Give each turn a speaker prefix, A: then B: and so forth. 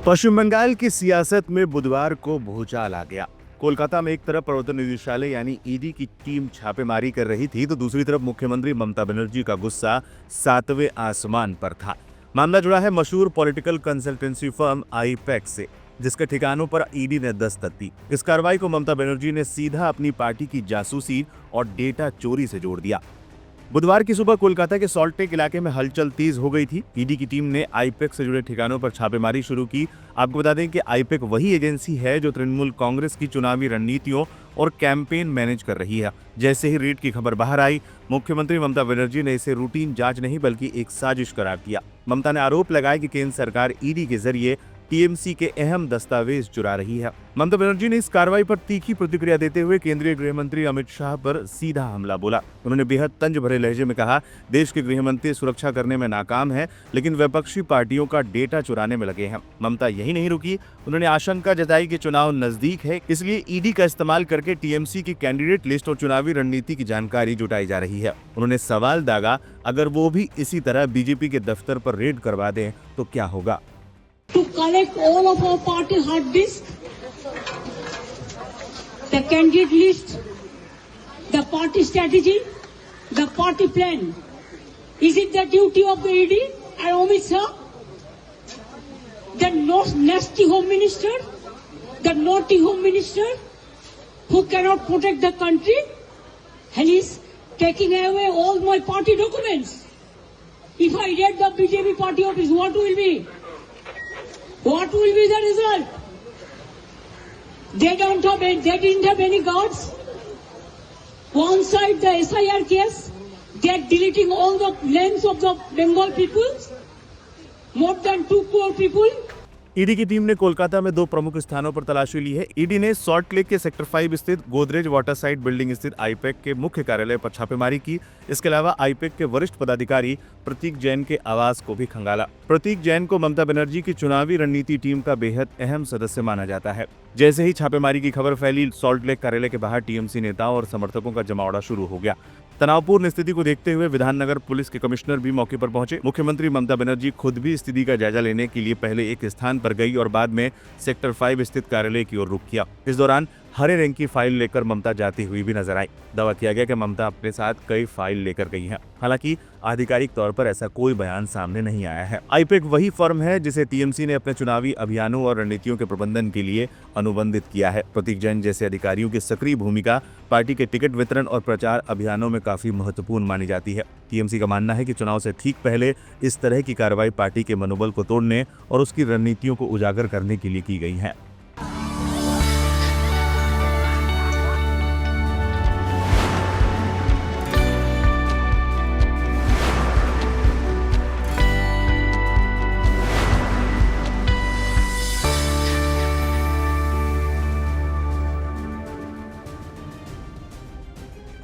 A: पश्चिम बंगाल की सियासत में बुधवार को भूचाल आ गया। कोलकाता में एक तरफ प्रवर्तन निदेशालय यानी ईडी की टीम छापेमारी कर रही थी तो दूसरी तरफ मुख्यमंत्री ममता बनर्जी का गुस्सा सातवें आसमान पर था। मामला जुड़ा है मशहूर पॉलिटिकल कंसल्टेंसी फर्म आईपैक से, जिसके ठिकानों पर ईडी ने दस्तक दी। इस कार्रवाई को ममता बनर्जी ने सीधा अपनी पार्टी की जासूसी और डेटा चोरी से जोड़ दिया। बुधवार की सुबह कोलकाता के सॉल्ट लेक इलाके में हलचल तेज हो गई थी। ईडी की टीम ने आईपैक से जुड़े ठिकानों पर छापेमारी शुरू की। आपको बता दें कि आईपैक वही एजेंसी है जो तृणमूल कांग्रेस की चुनावी रणनीतियों और कैंपेन मैनेज कर रही है। जैसे ही रेड की खबर बाहर आई, मुख्यमंत्री ममता बनर्जी ने इसे रूटीन जांच नहीं बल्कि एक साजिश करार दिया। ममता ने आरोप लगाया कि केंद्र सरकार ईडी के जरिए टीएमसी के अहम दस्तावेज चुरा रही है। ममता बनर्जी ने इस कार्रवाई पर तीखी प्रतिक्रिया देते हुए केंद्रीय गृह मंत्री अमित शाह पर सीधा हमला बोला। उन्होंने बेहद तंज भरे लहजे में कहा, देश के गृह मंत्री सुरक्षा करने में नाकाम है, लेकिन विपक्षी पार्टियों का डेटा चुराने में लगे हैं। ममता यही नहीं रुकी, उन्होंने आशंका जताई कि चुनाव नजदीक है, इसलिए ईडी का इस्तेमाल करके टीएमसी की कैंडिडेट लिस्ट और चुनावी रणनीति की जानकारी जुटाई जा रही है। उन्होंने सवाल दागा, अगर वो भी इसी तरह बीजेपी के दफ्तर पर रेड करवा दें तो क्या होगा।
B: To collect all of our party hard disk, the candidate list, the party strategy, the party plan. Is it the duty of the ED and Amit Shah, the nasty home minister, the naughty home minister, who cannot protect the country, and is taking away all my party documents? If I raid the BJP party office, what will be? What will be the result? They didn't have any guards. One side the SIR case, they are deleting all the names of the Bengal people, more than 2 crore people.
A: ED की team ने कोलकाता में 2 प्रमुख स्थानों पर तलाशी ली है। ED ने salt lake के सेक्टर 5 स्थित गोदरेज वाटर साइड बिल्डिंग स्थित आईपैक के मुख्य कार्यालय पर छापेमारी की। इसके अलावा आईपैक के वरिष्ठ पदाधिकारी प्रतीक जैन के आवास को भी खंगाला। प्रतीक जैन को ममता बनर्जी की चुनावी रणनीति टीम का बेहद अहम सदस्य माना जाता है। जैसे ही छापेमारी की खबर फैली, सॉल्ट लेक कार्यालय के बाहर टीएमसी नेताओं और समर्थकों का जमावड़ा शुरू हो गया। तनावपूर्ण स्थिति को देखते हुए विधाननगर पुलिस के कमिश्नर भी मौके पर पहुंचे। मुख्यमंत्री ममता बनर्जी खुद भी स्थिति का जायजा लेने के लिए पहले एक स्थान पर गई और बाद में सेक्टर 5 स्थित कार्यालय की ओर रुख किया। इस दौरान हरे रंग की फाइल लेकर ममता जाती हुई भी नजर आई। दावा किया गया कि ममता अपने साथ कई फाइल लेकर गई हैं। हालांकि आधिकारिक तौर पर ऐसा कोई बयान सामने नहीं आया है। आईपैक वही फर्म है जिसे टीएमसी ने अपने चुनावी अभियानों और रणनीतियों के प्रबंधन के लिए अनुबंधित किया है। प्रतीक जैन जैसे अधिकारियों की सक्रिय भूमिका पार्टी के टिकट वितरण और प्रचार अभियानों में काफी महत्वपूर्ण मानी जाती है। टीएमसी का मानना है कि चुनाव से ठीक पहले इस तरह की कार्रवाई पार्टी के मनोबल को तोड़ने और उसकी रणनीतियों को उजागर करने के लिए की गई है।